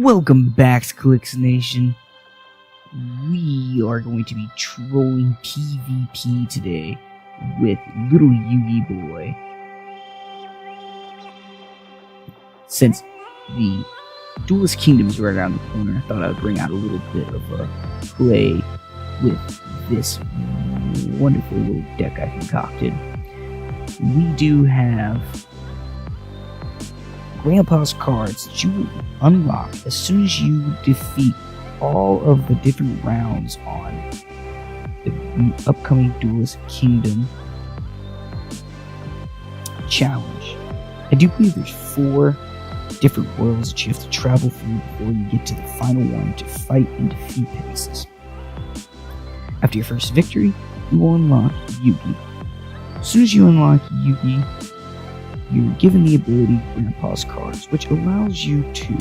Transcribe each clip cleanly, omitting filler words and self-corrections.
Welcome back to Clix Nation. We are going to be trolling PvP today with little Yugi boy. Since the Duelist Kingdom is right around the corner, I thought I would bring out a little bit of a play with this wonderful little deck I concocted. We do have Grandpa's cards that you will unlock as soon as you defeat all of the different rounds on the upcoming Duelist Kingdom challenge. I do believe there's 4 different worlds that you have to travel through before you get to the final one to fight and defeat Pegasus. After your first victory, you will unlock Yugi. As soon as you unlock Yugi, you're given the ability Grandpa's cards, which allows you to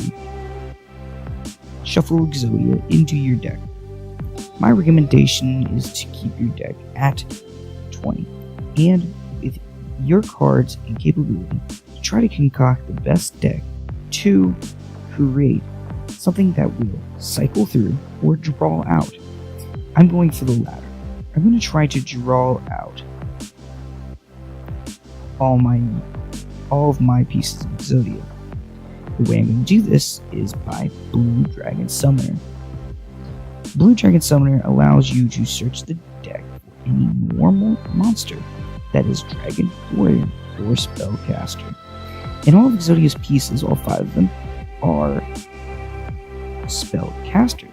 shuffle Exodia into your deck. My recommendation is to keep your deck at 20, and with your cards and capability, try to concoct the best deck to create something that will cycle through or draw out. I'm going for the latter. I'm going to try to draw out all of my pieces of Exodia. The way I'm going to do this is by Blue Dragon Summoner. Blue Dragon Summoner allows you to search the deck for any normal monster that is Dragon, Warrior, or Spellcaster. And all of Exodia's pieces, all 5 of them, are Spellcasters.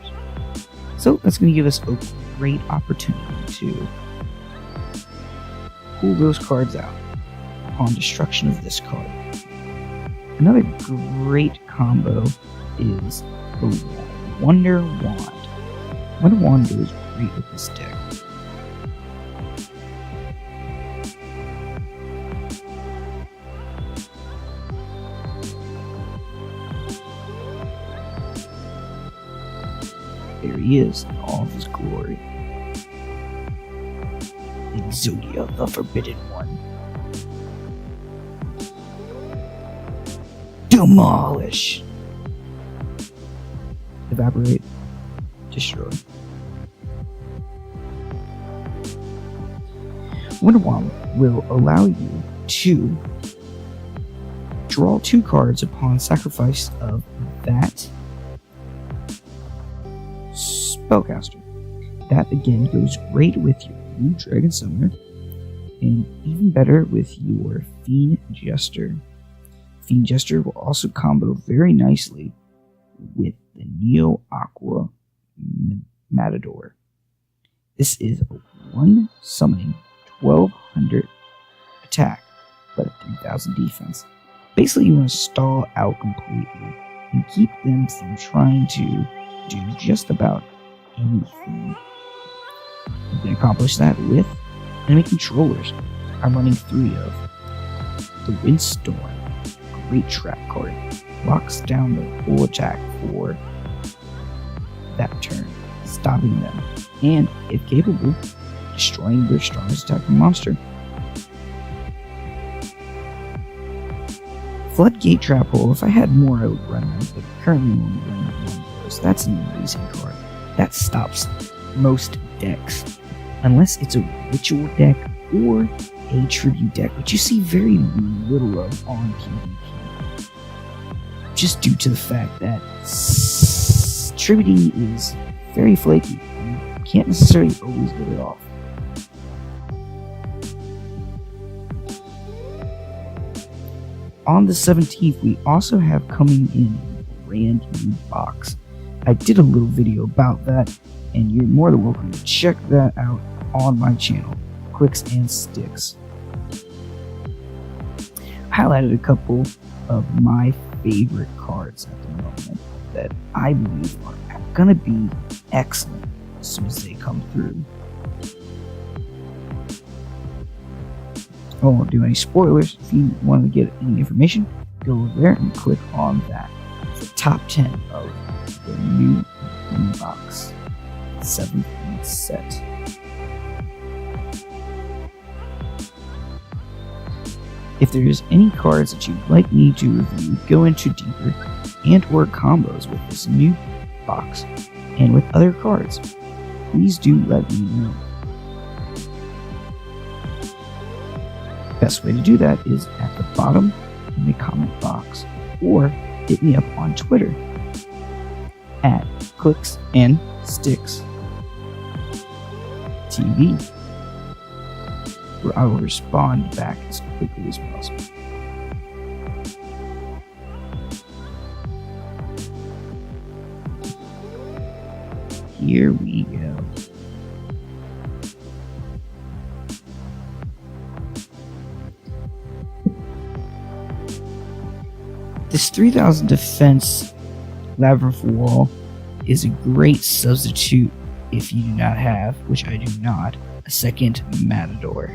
So that's going to give us a great opportunity to pull those cards out upon destruction of this card. Another great combo is the Wonder Wand. Wonder Wand goes great with this deck. There he is in all of his glory. Exodia the Forbidden One. Demolish! Evaporate. Destroy. Wonder Wand will allow you to draw 2 cards upon sacrifice of that Spellcaster. That again goes great with your Blue Dragon Summoner, and even better with your Fiend Jester. Fiend Jester will also combo very nicely with the Neo Aqua Matador. This is a 1 summoning, 1200 attack, but a 3000 defense. Basically, you want to stall out completely and keep them from trying to do just about anything. You can accomplish that with enemy controllers. I'm running 3 of the Windstorm. Great trap card. Locks down the full attack for that turn, stopping them, and, if capable, destroying their strongest attacking monster. Floodgate Trap Hole. If I had more, I would run them, but currently only running 1 of those. That's an amazing card. That stops most decks, unless it's a ritual deck or a tribute deck, which you see very little of on PvP. Just due to the fact that tributing is very flaky and you can't necessarily always get it off. On the 17th, we also have coming in a brand new box. I did a little video about that, and you're more than welcome to check that out on my channel, Clix&Stix. I highlighted a couple of my favorite cards at the moment that I believe are gonna be excellent as soon as they come through. I won't do any spoilers. If you want to get any information, go over there and click on that. The top 10 of the new box 7th set. If there's any cards that you'd like me to review, go into deeper and or combos with this new box and with other cards, please do let me know. Best way to do that is at the bottom in the comment box, or hit me up on Twitter at Clix&Stix TV, where I will respond back as quickly as possible. Here we go. This 3000 defense Labyrinth Wall is a great substitute if you do not have, which I do not, a second Matador.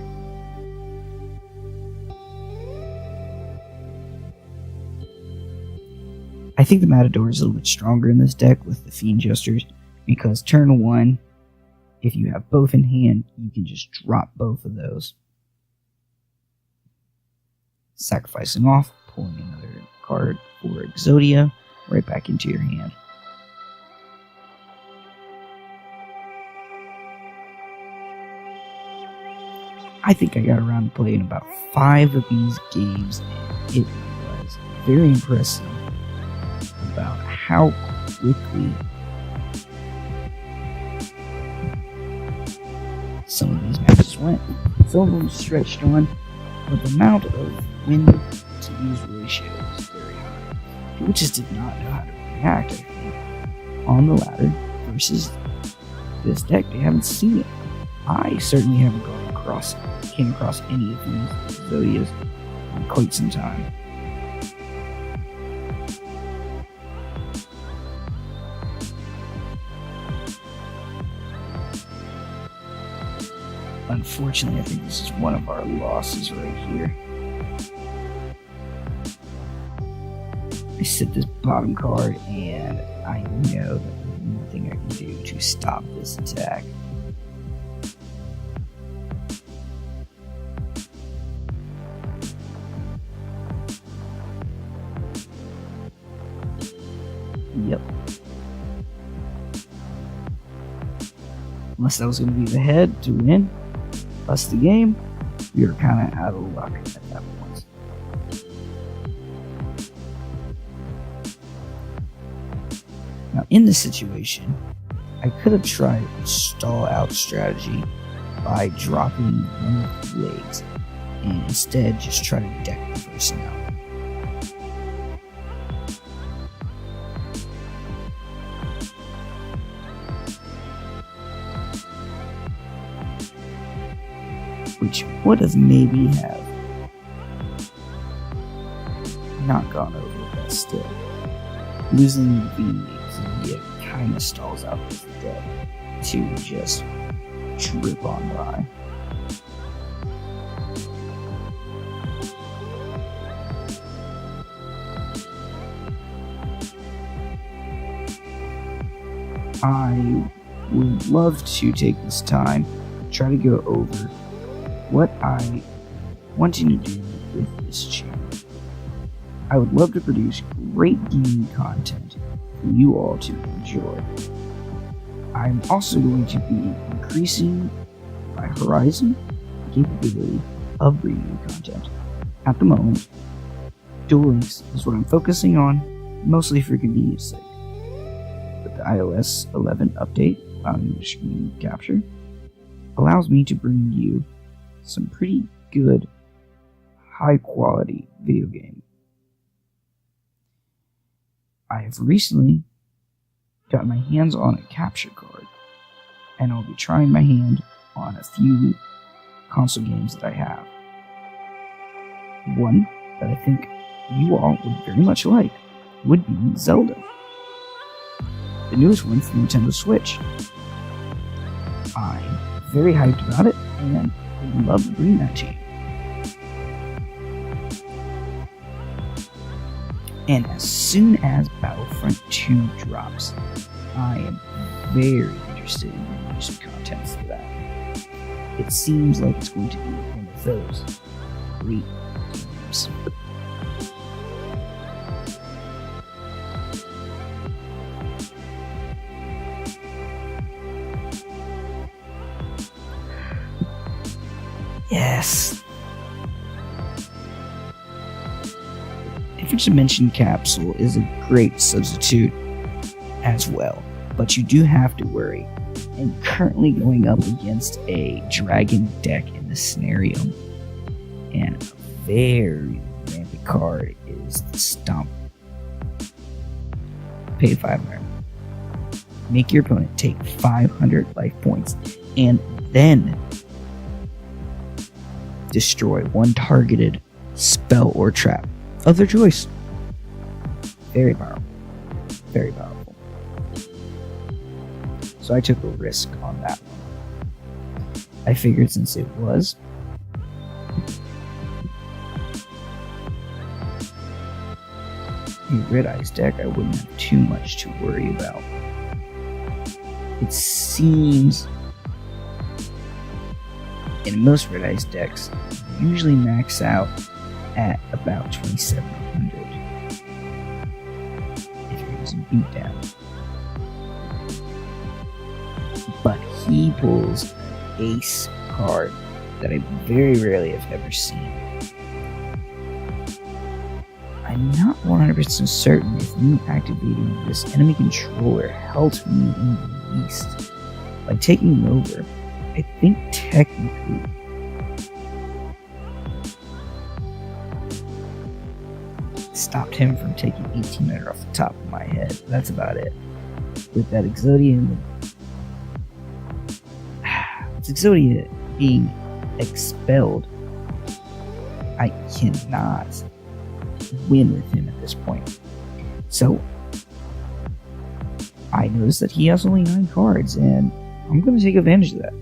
I think the Matador is a little bit stronger in this deck with the Fiend Jesters, because turn 1, if you have both in hand, you can just drop both of those. Sacrificing off, pulling another card for Exodia right back into your hand. I think I got around to playing about 5 of these games, and it was very impressive about how quickly some of these matches went. Some of them stretched on, but the amount of win to lose ratio was very high. People just did not know how to react, I think, on the ladder versus this deck. They haven't seen it. I certainly haven't came across any of these Zodias in quite some time. Unfortunately, I think this is one of our losses right here. I set this bottom card, and I know that there's nothing I can do to stop this attack. Yep. Unless that was going to be the head to win us the game, we were kind of out of luck at that point. Now, in this situation, I could have tried a stall out strategy by dropping one of the legs and instead just try to deck the person out. Which would have maybe have not gone over the best still. Losing the Exodia kind of stalls out this deck to just trip on by. I would love to take this time, try to go over what I wanting to do with this channel. I would love to produce great gaming content for you all to enjoy. I'm also going to be increasing my horizon capability of bringing content. At the moment, Duelest is what I'm focusing on, mostly for convenience sake. But the iOS 11 update, allowing me to screen capture, allows me to bring you some pretty good, high quality video game. I have recently got my hands on a capture card, and I'll be trying my hand on a few console games that I have. One that I think you all would very much like would be Zelda. The newest one for Nintendo Switch. I'm very hyped about it, and I'd love to bring that to you. And as soon as Battlefront 2 drops, I am very interested in bringing some content for that. It seems like it's going to be one of those great gems. Yes. Different Dimension Capsule is a great substitute as well, but you do have to worry. I'm currently going up against a dragon deck in this scenario, and a very rampant card is the Stomp. Pay 500. Make your opponent take 500 life points, and then destroy one targeted spell or trap of their choice. Very powerful. Very powerful. So I took a risk on that one. I figured since it was a Red Eyes deck, I wouldn't have too much to worry about. It seems in most Red Eyes decks usually max out at about 2700 if you're using beatdown. But he pulls an ace card that I very rarely have ever seen. I'm not 100% certain if me activating this enemy controller helped me in the least. By taking him over, I think technically stopped him from taking 1800 off the top of my head. That's about it. With that Exodia being expelled, I cannot win with him at this point. So I noticed that he has only 9 cards, and I'm going to take advantage of that.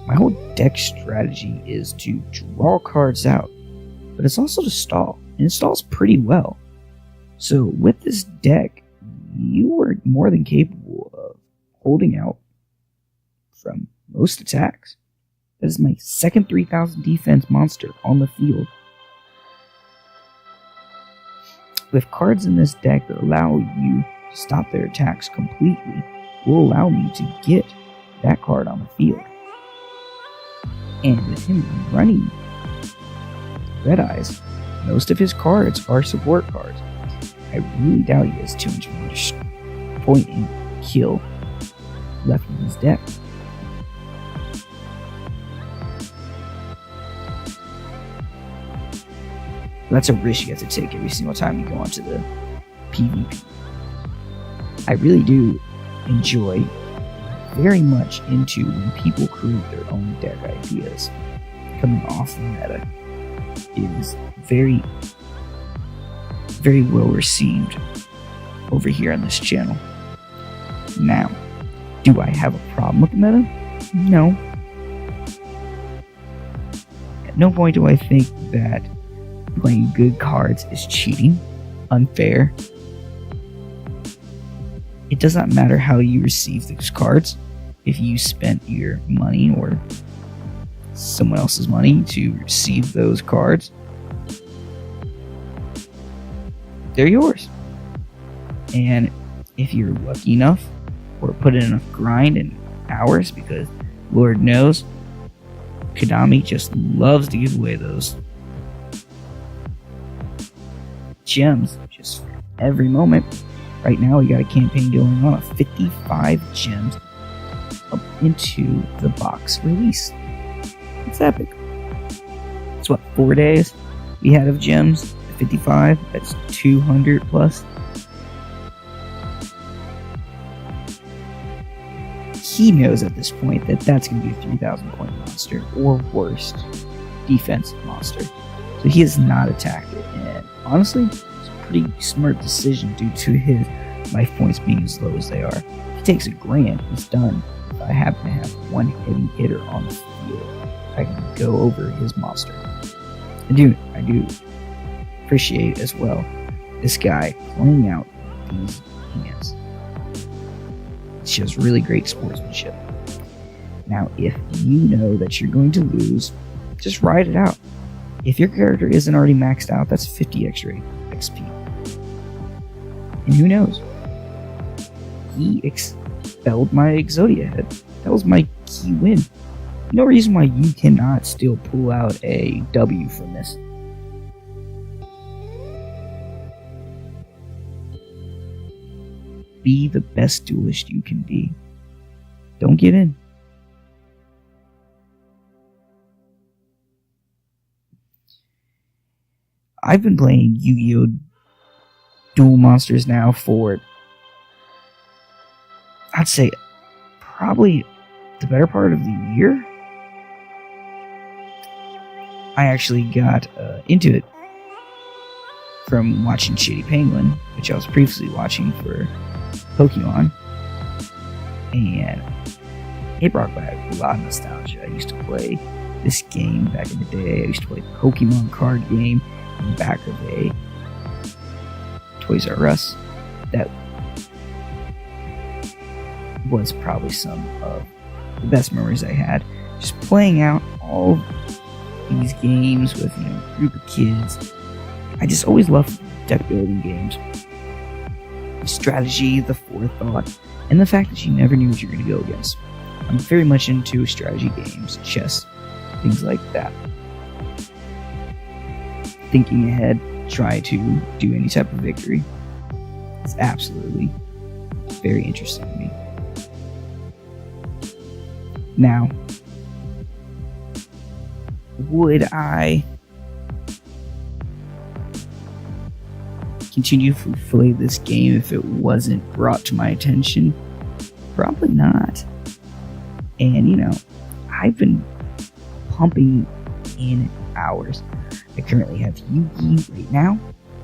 My whole deck strategy is to draw cards out, but it's also to stall, and it stalls pretty well. So with this deck, you are more than capable of holding out from most attacks. That is my second 3000 defense monster on the field. With cards in this deck that allow you to stop their attacks completely, will allow me to get that card on the field. And with him running Red Eyes, most of his cards are support cards. I really doubt he has too much more point and kill left in his deck. That's a risk you have to take every single time you go onto the PvP. I really do enjoy very much into when people create their own deck ideas. Coming off the meta is very, very well received over here on this channel. Now, do I have a problem with the meta? No. At no point do I think that playing good cards is cheating, unfair. It does not matter how you receive those cards. If you spent your money or someone else's money to receive those cards, they're yours. And if you're lucky enough or put in enough grind and hours, because Lord knows Konami just loves to give away those gems just every moment. Right now we got a campaign going on of 55 gems up into the box release. It's epic. It's what, 4 days we had of gems? 55? That's 200 plus. He knows at this point that that's going to be a 3,000 point monster or worse defense monster. So he has not attacked it, and honestly, it's a pretty smart decision due to his life points being as low as they are. If he takes $1,000, he's done. If I happen to have one heavy hitter on the field, I can go over his monster. I do appreciate as well this guy playing out these hands. It shows really great sportsmanship. Now, if you know that you're going to lose, just ride it out. If your character isn't already maxed out, that's 50 extra XP. And who knows? He expelled my Exodia head. That was my key win. No reason why you cannot still pull out a W from this. Be the best duelist you can be. Don't give in. I've been playing Yu-Gi-Oh! Duel Monsters now for, I'd say, probably the better part of the year. I actually got into it from watching Shitty Penguin, which I was previously watching for Pokemon, and it brought back a lot of nostalgia. I used to play this game back in the day. I used to play the Pokemon card game in the back of a Toys R Us. That was probably some of the best memories I had. Just playing out all these games with a group of kids. I just always loved deck building games. The strategy, the forethought, and the fact that you never knew what you were going to go against. I'm very much into strategy games, chess, things like that. Thinking ahead, try to do any type of victory. It's absolutely very interesting to me. Now, would I continue to play this game if it wasn't brought to my attention? Probably not. And, I've been pumping in hours. I currently have Yugi right now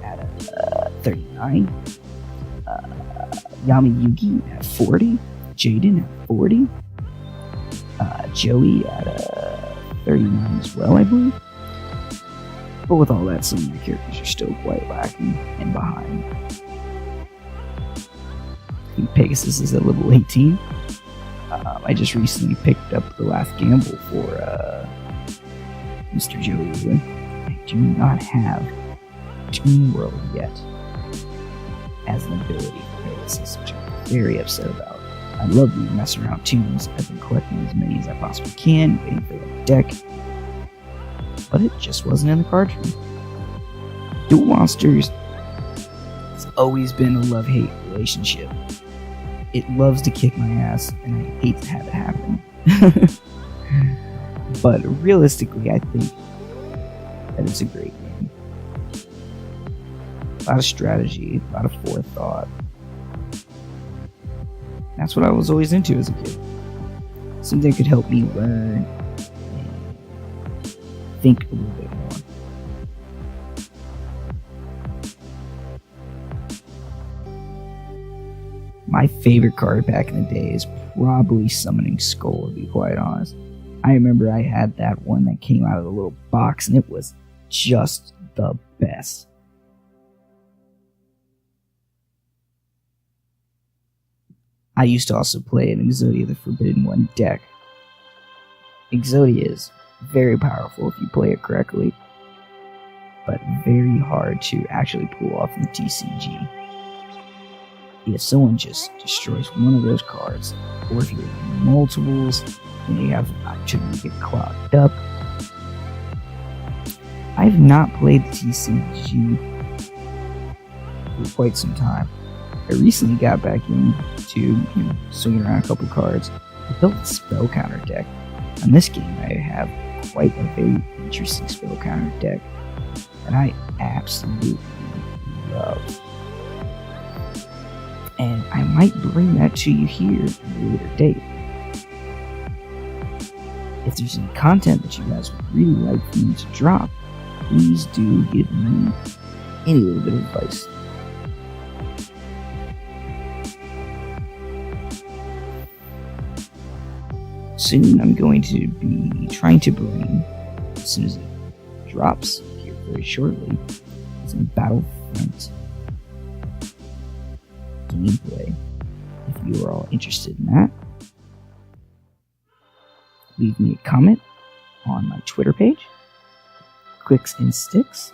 at 39. Yami Yugi at 40. Jaden at 40. Joey at 39 as well, I believe. But with all that, some of my characters are still quite lacking and behind. I think Pegasus is at level 18. I just recently picked up the last gamble for Mr. Joey. I do not have Toon World yet as an ability for Pegasus, which I'm very upset about. I love these mess around tunes. I've been collecting as many as I possibly can, waiting for the deck, but it just wasn't in the card for me. Duel Monsters has always been a love-hate relationship. It loves to kick my ass, and I hate to have it happen. But realistically, I think that it's a great game. A lot of strategy, a lot of forethought. That's what I was always into as a kid. Something that could help me learn and think a little bit more. My favorite card back in the day is probably Summoning Skull, to be quite honest. I remember I had that one that came out of the little box, and it was just the best. I used to also play an Exodia the Forbidden One deck. Exodia is very powerful if you play it correctly, but very hard to actually pull off in the TCG. If someone just destroys one of those cards, or if you have multiples, then you have an opportunity to get clogged up. I have not played the TCG for quite some time. I recently got back into swinging around a couple cards. I built a spell counter deck. On this game, I have quite a very interesting spell counter deck that I absolutely love. And I might bring that to you here at a later date. If there's any content that you guys would really like for me to drop, please do give me any little bit of advice. Soon I'm going to be trying to bring, as soon as it drops here very shortly, some Battlefront gameplay. If you are all interested in that, leave me a comment on my Twitter page, Clix&Stix.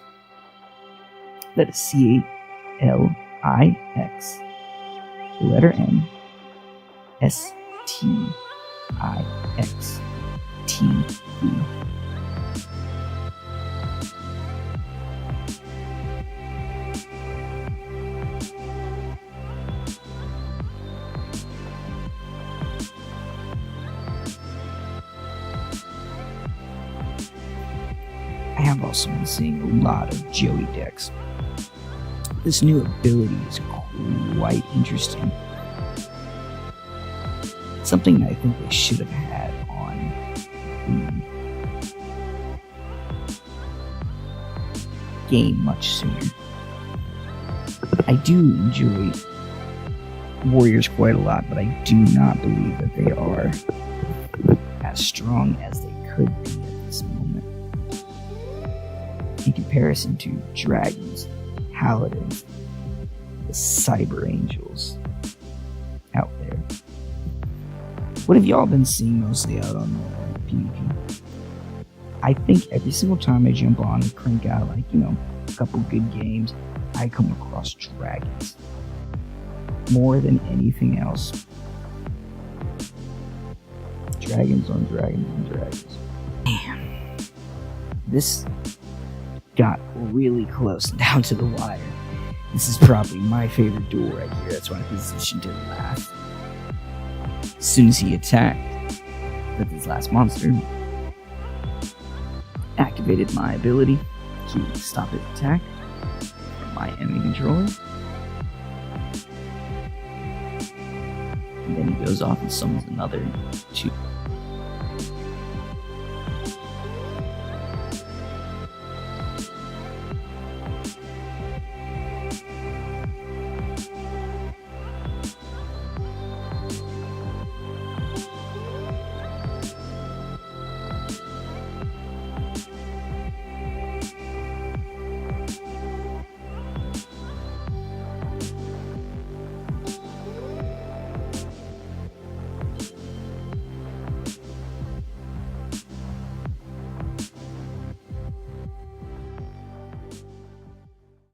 That is CLIX, the letter N, STIX TV. I have also been seeing a lot of Joey decks. This new ability is quite interesting. Something that I think they should have had on the game much sooner. I do enjoy Warriors quite a lot, but I do not believe that they are as strong as they could be at this moment. In comparison to Dragons, Paladins, the Cyber Angels out there. What have y'all been seeing mostly out on PvP? I think every single time I jump on and crank out a couple good games, I come across Dragons. More than anything else. Dragons on Dragons on Dragons. Man. This got really close down to the wire. This is probably my favorite duel right here. That's why I positioned him last. As soon as he attacked with his last monster, activated my ability to stop his attack from my enemy controller. And then he goes off and summons another 2.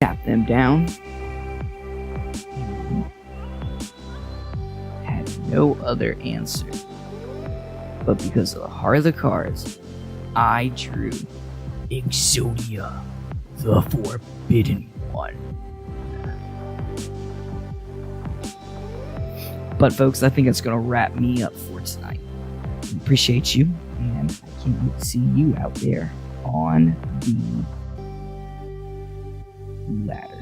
Tap them down. Had no other answer. But because of the heart of the cards, I drew Exodia the Forbidden One. But folks, I think that's going to wrap me up for tonight. I appreciate you, and I can't wait to see you out there on the ladder.